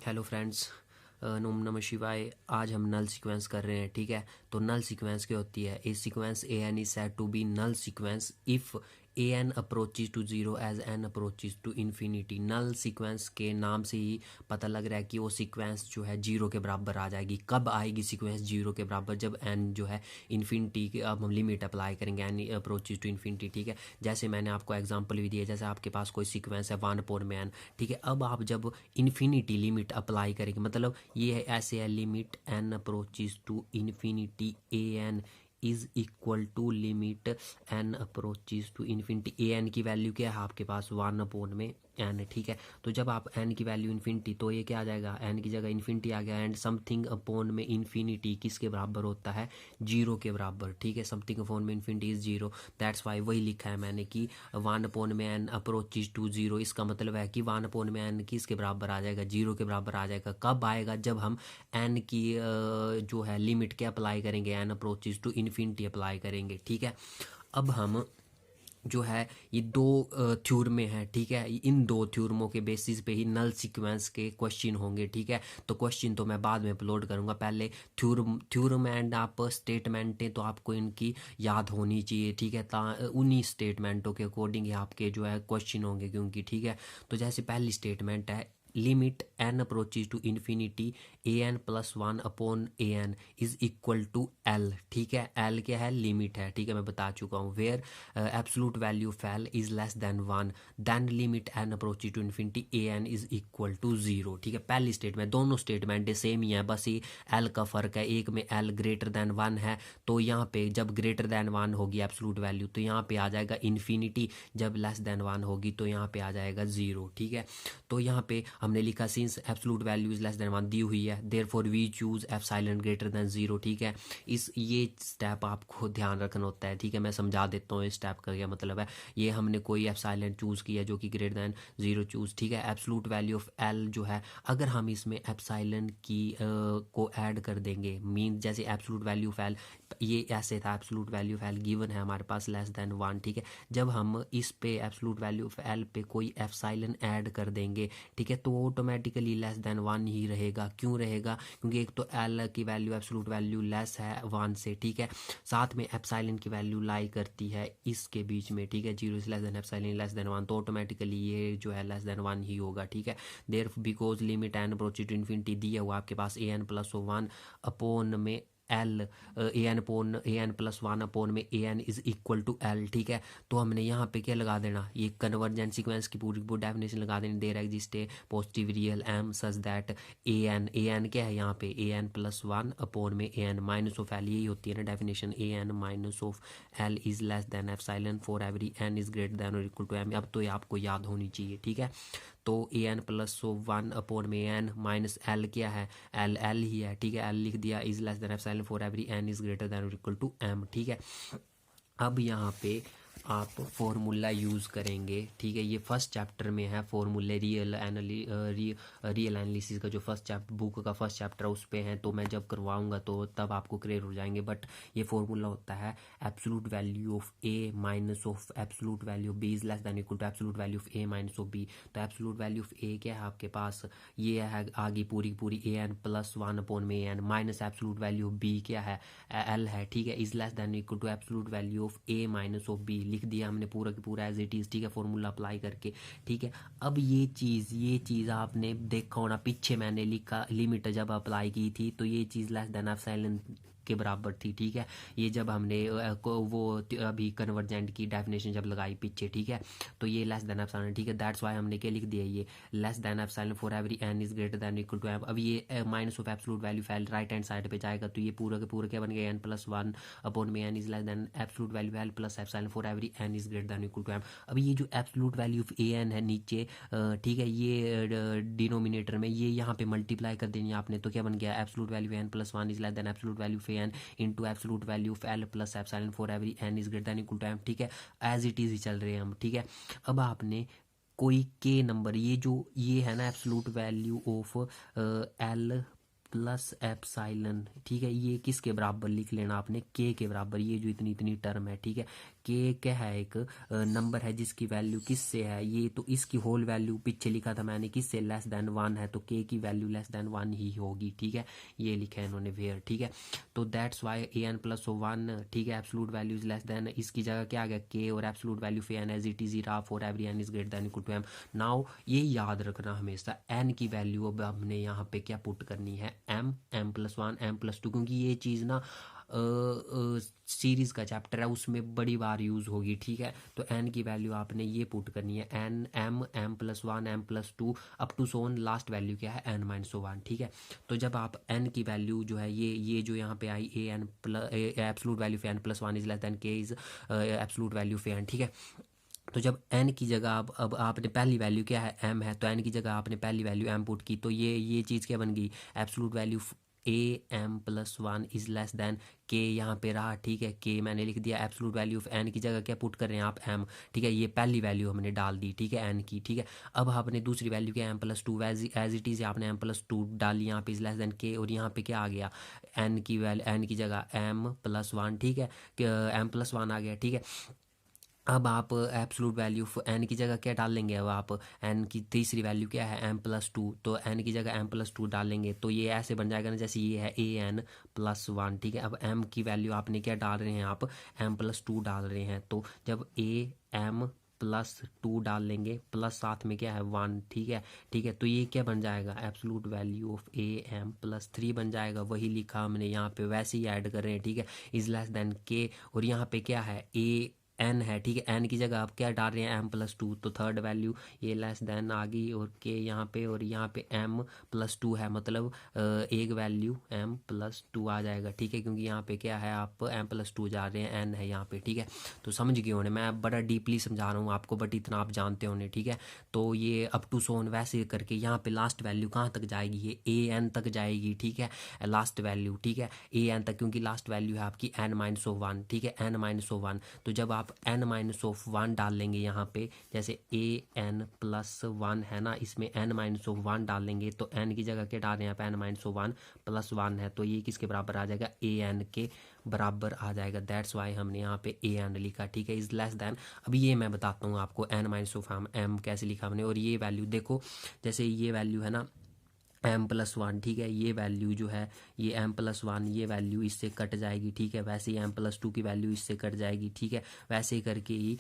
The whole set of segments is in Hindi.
हेलो फ्रेंड्स, ओम नमः शिवाय। आज हम नल सीक्वेंस कर रहे हैं, ठीक है। तो नल सीक्वेंस क्या होती है? A sequence a n is said to be null sequence if a n approaches to zero as n approaches to infinity. Null sequence के नाम से ही पता लग रहा है कि वो सीक्वेंस जो है जीरो के बराबर आ जाएगी। कब आएगी सीक्वेंस जीरो के बराबर? जब एन जो है इन्फिनिटी की, अब हम लिमिट अप्लाई करेंगे एन अप्रोचेज टू इन्फिनिटी, ठीक है। जैसे मैंने आपको एग्जांपल भी दिया, जैसे आपके पास कोई सीक्वेंस है 1/n, ठीक है। अब आप जब इन्फिनिटी लिमिट अप्लाई करेंगे, मतलब ये है ऐसे है, limit n approaches to infinity a n is equal to limit n approaches to infinity. A n की वैल्यू क्या है आपके पास? 1/n, ठीक है। तो जब आप एन की वैल्यू इन्फिनिटी, तो ये क्या आ जाएगा? एन की जगह इन्फिनिटी आ गया, एंड समथिंग अपॉन में इन्फिनिटी किसके बराबर होता है? जीरो के बराबर, ठीक है। समथिंग अपॉन में infinity is zero, that's why वही लिखा है मैंने कि 1/n अप्रोचेज टू जीरो। इसका मतलब है कि 1/n किसके बराबर आ जाएगा? जीरो के बराबर आ जाएगा। कब आएगा? जब हम एन की जो है लिमिट क्या अप्लाई करेंगे? N approaches to infinity apply करेंगे, ठीक है। अब हम जो है ये दो थ्योरमें हैं, ठीक है। इन दो थ्योरमों के बेसिस पे ही नल सीक्वेंस के क्वेश्चन होंगे, ठीक है। तो क्वेश्चन तो मैं बाद में अपलोड करूंगा, पहले थ्योरम एंड आप स्टेटमेंटें तो आपको इनकी याद होनी चाहिए, ठीक है। उन्हीं स्टेटमेंटों के अकॉर्डिंग ही आपके जो है क्वेश्चन होंगे, क्योंकि ठीक है। तो जैसे पहली स्टेटमेंट है, limit n approaches to infinity a n plus 1/an is equal to L, ठीक है। एल क्या है? लिमिट है, ठीक है, मैं बता चुका हूँ। Where absolute value of L is less than 1, then limit n approaches to infinity a n is equal to 0, ठीक है। पहली स्टेटमेंट, दोनों स्टेटमेंट सेम ही है, बस ये एल का फ़र्क है। एक में एल ग्रेटर देन 1 है, तो यहाँ पे जब ग्रेटर देन 1 होगी एब्सोल्यूट वैल्यू, तो यहाँ पे आ जाएगा इन्फिनिटी। जब लेस देन 1 होगी तो यहाँ पे आ जाएगा 0, ठीक है। तो यहाँ पे हमने लिखा since absolute value is less than 1 दी हुई है, therefore we choose epsilon greater than 0, ठीक है। ये स्टेप आपको ध्यान रखना होता है, ठीक है। मैं समझा देता हूँ इस स्टेप का क्या मतलब है। ये हमने कोई एप्सिलॉन चूज़ किया जो कि ग्रेटर देन 0 चूज़, ठीक है। एब्सोल्यूट वैल्यू ऑफ एल जो है, अगर हम इसमें एप्सिलॉन की को ऐड कर देंगे, मीन जैसे एब्सोल्यूट वैल्यू ऑफ एल ये ऐसे था, absolute value of L given है हमारे पास लेस देन 1, ठीक है। जब हम इस पे एब्सोल्यूट वैल्यू ऑफ एल पे कोई एप्सिलॉन ऐड कर देंगे, ठीक है, तो ऑटोमेटिकली लेस देन 1 ही रहेगा। क्यों रहेगा? क्योंकि एक तो एल की वैल्यू एब्सोल्यूट वैल्यू लेस है 1 से, ठीक है। साथ में एप्सिलॉन की वैल्यू लाई करती है इसके बीच में, ठीक है, 0 is less than epsilon less than 1, तो ऑटोमेटिकली ये जो है लेस देन 1 ही होगा, ठीक है। There because limit n approaches to infinity दिया हुआ आपके पास ए एन प्लस 1 अपॉन में L, a n plus 1 upon में ए n is equal to L, ठीक है। तो हमने यहाँ पे क्या लगा देना? ये कन्वर्जेंट सीक्वेंस की पूरी डेफिनेशन लगा देनी। There exist a positive real M such that a n क्या है यहाँ पे? ए एन प्लस 1 अपॉन में A N minus of l, यही होती है ना definition. A N minus of L is less than epsilon for every n is greater than और इक्वल टू एम। अब तो ये आपको याद होनी चाहिए, ठीक है। तो ए एन प्लस 1 अपॉन में एन माइनस एल क्या है? एल ही है, ठीक है। एल लिख दिया, is less than epsilon for every n is greater than और इक्वल टू एम, ठीक है। अब यहाँ पे आप फॉर्मूला यूज़ करेंगे, ठीक है। ये फर्स्ट चैप्टर में है फॉर्मूले, रियल एनालिसिस का जो फर्स्ट बुक का फर्स्ट चैप्टर उस पे है, तो मैं जब करवाऊंगा तो तब आपको क्लियर हो जाएंगे। बट ये फॉर्मूला होता है absolute value of A minus of absolute value of b is less than equal to absolute value of A minus of b. तो एब्सोल्यूट वैल्यू ऑफ ए क्या है आपके पास? ये है आगे पूरी पूरी ए एन प्लस 1 अपॉन में A N minus absolute value of B क्या है? एल है, ठीक है। Is less than equal to absolute value of A minus of B लिख दिया हमने पूरा की पूरा एज इट इज़, ठीक है, फॉर्मूला अप्लाई करके, ठीक है। अब ये चीज़ आपने देखा होना, पीछे मैंने लिखा लिमिट जब अप्लाई की थी तो ये चीज़ लेस देन एप्सिलॉन के बराबर थी, ठीक है। ये जब हमने वो अभी कन्वर्जेंट की डेफिनेशन जब लगाई पीछे, ठीक है, तो ये लेस देन एप्सिलॉन, ठीक है। दैट्स वाई हमने क्या लिख दिया? ये less than epsilon for every n is greater than equal to m. अब ये माइनस ऑफ एब्सोल्यूट वैल्यू फैल राइट हैंड साइड पे जाएगा, तो ये पूरा के पूरा क्या बन गया? एन प्लस 1 अपॉन में n is less than absolute value l plus epsilon for every n is greater than equal to m. अब ये जो absolute value of a n है नीचे, ठीक है, ये डिनोमिनेटर में ये यहाँ पे मल्टीप्लाई कर देनी आपने, तो क्या बन गया? Absolute value n plus 1 is less than absolute value of a n into absolute value of l plus epsilon for every n is greater than equal to m, ठीक है। एज इट इज ही चल रहे हैं हम, ठीक है। अब आपने कोई के नंबर, ये जो ये है ना absolute value of l plus epsilon, ठीक है, ये किसके बराबर लिख लेना आपने? के बराबर। ये जो इतनी इतनी टर्म है, ठीक है, के क्या है, एक नंबर है जिसकी वैल्यू किस से है, ये तो इसकी होल वैल्यू पीछे लिखा था मैंने किस से, लेस देन 1 है, तो के की वैल्यू लेस देन 1 ही होगी, ठीक है, ये लिखा है इन्होंने वेयर, ठीक है। तो that's why a n plus 1, ठीक है, absolute value is less than, इसकी जगह क्या आ गया के, और absolute value for n as it is इरा for every n is greater than equal to m. Now ये याद रखना हमेशा, एन की वैल्यू अब हमने यहाँ पे क्या पुट करनी है, एम प्लस 1 एम प्लस 2, क्योंकि ये चीज़ ना सीरीज का चैप्टर है उसमें बड़ी बार यूज़ होगी, ठीक है। तो एन की वैल्यू आपने ये पुट करनी है, n m plus 1 m plus 2 up to सोन लास्ट वैल्यू क्या है एन माइनस 1, ठीक है। तो जब आप एन की वैल्यू जो है ये जो यहाँ पे आई a n plus absolute value फे n plus 1 is less than k is absolute value फे एन, ठीक है। तो जब n की जगह अब आपने पहली वैल्यू क्या है m है, तो n की जगह आपने पहली वैल्यू m पुट की, तो ये चीज़ क्या बन गई, absolute value a m plus 1 is less than k, यहाँ पे रहा, ठीक है, के मैंने लिख दिया, एब्सोल्यूट वैल्यू ऑफ एन की जगह क्या पुट कर रहे हैं आप m, ठीक है, ये पहली वैल्यू हमने डाल दी, ठीक है, एन की, ठीक है। अब आपने दूसरी वैल्यू क्या m plus 2 as it is आपने एम प्लस 2 डाली यहाँ पे इज लेस देन के, और यहाँ पे क्या आ गया एन की वैल्यू, एन की जगह एम प्लस 1, ठीक है, एम प्लस 1 आ गया, ठीक है। अब आप एब्सोल्यूट वैल्यू एन की जगह क्या डाल लेंगे, अब आप एन की तीसरी वैल्यू क्या है एम प्लस 2, तो एन की जगह एम प्लस 2 डालेंगे, तो ये ऐसे बन जाएगा ना जैसे ये है ए एन प्लस 1, ठीक है। अब एम की वैल्यू आपने क्या डाल रहे हैं, आप एम प्लस 2 डाल रहे हैं, तो जब ए एम प्लस 2 डाल लेंगे प्लस साथ में क्या है 1, ठीक है, ठीक है, तो ये क्या बन जाएगा absolute value of a m plus 3 बन जाएगा, वही लिखा हमने यहाँ पे, वैसे ही ऐड कर रहे हैं, ठीक है, इज लेस देन के, और यहाँ पे क्या है ए एन है, ठीक है, एन की जगह आप क्या डाल रहे हैं एम प्लस 2, तो थर्ड वैल्यू ये लेस देन आ गई, और के यहाँ पे, और यहाँ पे एम प्लस 2 है, मतलब एक वैल्यू एम प्लस 2 आ जाएगा, ठीक है, क्योंकि यहाँ पे क्या है आप एम प्लस 2 जा रहे हैं, एन है यहाँ पे, ठीक है। तो समझ गए होने, मैं बड़ा डीपली समझा रहा हूँ आपको, बट इतना आप जानते होने, ठीक है। तो ये अप टू सोन वैसे करके यहाँ पे लास्ट वैल्यू कहाँ तक जाएगी, ये ए एन तक जाएगी, ठीक है, लास्ट वैल्यू, ठीक है, ए एन तक, क्योंकि लास्ट वैल्यू है आपकी एन माइनस 1, ठीक है, एन माइनस 1, तो जब आप एन माइनस 1 डाल लेंगे यहाँ पे, जैसे ए एन प्लस 1 है ना, इसमें एन माइनस 1 डाल लेंगे, तो एन की जगह क्या डाल रहे हैं आप एन माइनस 1 प्लस 1 है, तो ये किसके बराबर आ जाएगा, ए एन के बराबर आ जाएगा, दैट्स वाई हमने यहाँ पे ए एन लिखा, ठीक है, इज लेस देन। अभी ये मैं बताता हूँ आपको एन माइनस एम कैसे लिखा हमने, और ये वैल्यू देखो, जैसे ये वैल्यू है ना एम प्लस 1, ठीक है, ये वैल्यू जो है ये एम प्लस 1, ये वैल्यू इससे कट जाएगी, ठीक है, वैसे ही एम प्लस 2 की वैल्यू इससे कट जाएगी, ठीक है, वैसे ही करके ही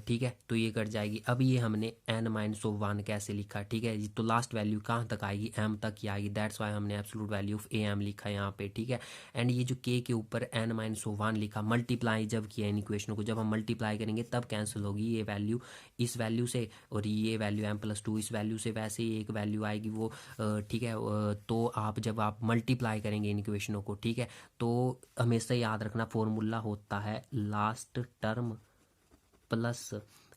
ठीक है, तो ये कट जाएगी। अब ये हमने एन माइनस 1 कैसे लिखा, ठीक है, तो लास्ट वैल्यू कहाँ तक आएगी, एम तक ही आएगी, दैट्स वाई हमने absolute value of a m लिखा यहाँ पे, ठीक है। एंड ये जो के ऊपर एन माइनस 1 लिखा, मल्टीप्लाई जब किया इन इक्वेशनों को, जब हम मल्टीप्लाई करेंगे तब कैंसिल होगी ये वैल्यू इस वैल्यू से, और ये वैल्यू एम प्लस 2 इस वैल्यू से, वैसे ही एक वैल्यू आएगी वो, ठीक है। तो आप जब आप मल्टीप्लाई करेंगे इन इक्वेशनों को, ठीक है, तो हमेशा याद रखना फॉर्मूला होता है last term plus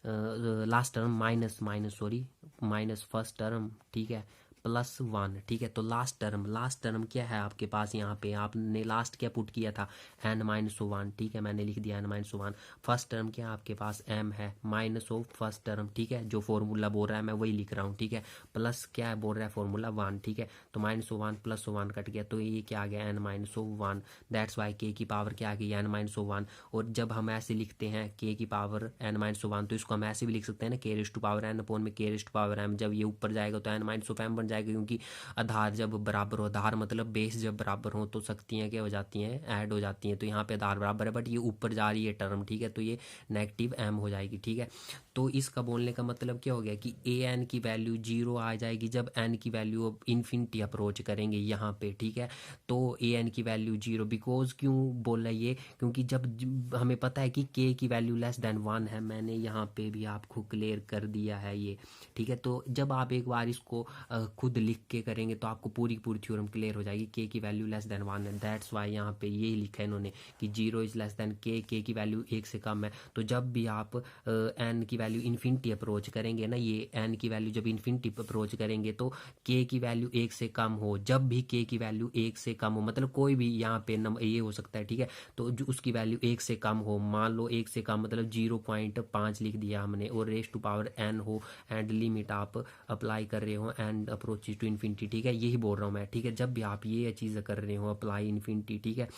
last term minus first term, ठीक है, प्लस 1, ठीक है। तो लास्ट टर्म क्या है आपके पास, यहाँ पे आपने लास्ट क्या पुट किया था एन माइनस 1, ठीक है, मैंने लिख दिया एन माइनस 1। फर्स्ट टर्म क्या आपके पास एम है माइनस ऑफ फर्स्ट टर्म, ठीक है, जो फॉर्मूला बोल रहा है मैं वही लिख रहा हूँ, ठीक है, प्लस क्या है बोल रहा है फॉर्मूला 1, ठीक है, तो माइनस 1 प्लस 1 कट गया, तो ये क्या आ गया एन माइनस 1, दैट्स वाई के की पावर क्या आ गई एन माइनस 1। और जब हम ऐसे लिखते हैं के की पावर एन माइनस 1, तो इसको हम ऐसे भी लिख सकते हैं ना, k raised to power n upon में k raised to power M, जब ये ऊपर जाएगा तो एन माइनस एम बन जाएगा, क्योंकि आधार जब बराबर हो, आधार मतलब बेस जब बराबर हो तो शक्तियाँ क्या हो जाती हैं, ऐड हो जाती हैं, तो यहाँ पे आधार बराबर है, बट ये ऊपर जा रही है टर्म, ठीक है, तो ये नेगेटिव एम हो जाएगी, ठीक है। तो इसका बोलने का मतलब क्या हो गया कि ए एन की वैल्यू 0 आ जाएगी जब एन की वैल्यू अब इन्फिनिटी अप्रोच करेंगे यहाँ पे, ठीक है, तो ए एन की वैल्यू 0, बिकॉज क्यों बोल रहा है ये, क्योंकि जब हमें पता है कि के की वैल्यू लेस देन 1 है, मैंने यहाँ पे भी आपको क्लियर कर दिया है ये, ठीक है। तो जब आप एक बार इसको खुद लिख के करेंगे तो आपको पूरी थ्योरम क्लियर हो जाएगी, के की वैल्यू लेस देन 1 है, दैट्स वाई यहाँ पे ये लिखा है इन्होंने कि 0 इज लेस देन के की वैल्यू 1 से कम है। तो जब भी आप एन की वैल्यू इन्फिनिटी अप्रोच करेंगे ना, ये एन की वैल्यू जब इन्फिनिटी अप्रोच करेंगे तो के की वैल्यू 1 से कम हो, जब भी के की वैल्यू 1 से कम हो, मतलब कोई भी यहाँ पे नंबर ये हो सकता है, ठीक है, तो जो उसकी वैल्यू 1 से कम हो, मान लो 1 से कम मतलब 0.5 लिख दिया हमने, और रेस टू पावर एन हो, एंड लिमिट आप अप्लाई कर रहे हो एंड अप्रोच टू इन्फिनिटी, ठीक है, यही बोल रहा हूँ मैं, ठीक है, जब भी आप ये चीज़ कर रहे हो अप्लाई इन्फिनिटी, ठीक है,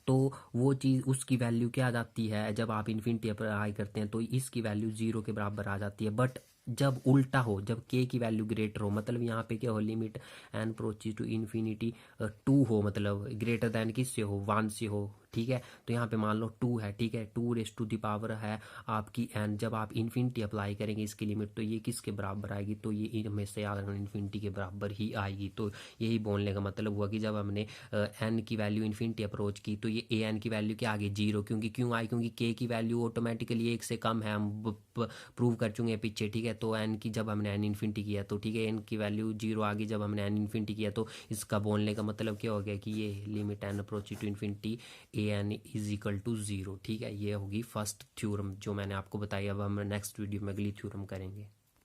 तो वो चीज़ उसकी वैल्यू क्या आ जाती है, जब आप इन्फिनिटी अप्लाई करते हैं तो इसकी वैल्यू जीरो के बराबर आ जाती है। बट जब उल्टा हो, जब के की वैल्यू ग्रेटर हो, मतलब यहाँ पे क्या हो, limit n approaches to infinity to हो, मतलब ग्रेटर दैन किससे हो, वन से हो, ठीक है। तो यहाँ पे मान लो टू है, ठीक है, two raise to the power है आपकी एन। जब आप इन्फिनिटी अप्लाई करेंगे इसकी लिमिट, तो ये किसके बराबर आएगी, तो ये हमेशा याद रखना इन्फिनिटी के बराबर ही आएगी। तो यही बोलने का मतलब हुआ कि जब हमने एन की वैल्यू इन्फिनिटी अप्रोच की तो ये ए एन की वैल्यू क्या आ गई, जीरो। क्योंकि क्यों आई, क्योंकि के की वैल्यू ऑटोमेटिकली एक से कम है, हम प्रूव कर चुके हैं पीछे, ठीक है। तो एन की जब हमने एन इन्फिनिटी किया तो ठीक है, एन की वैल्यू जीरो आ गई जब हमने एन इन्फिनिटी किया। तो इसका बोलने का मतलब क्या हो गया कि ये limit n approach to infinity a n is equal to zero, ठीक है। ये होगी फर्स्ट थ्योरम जो मैंने आपको बताई। अब हम नेक्स्ट वीडियो में अगली थ्योरम करेंगे।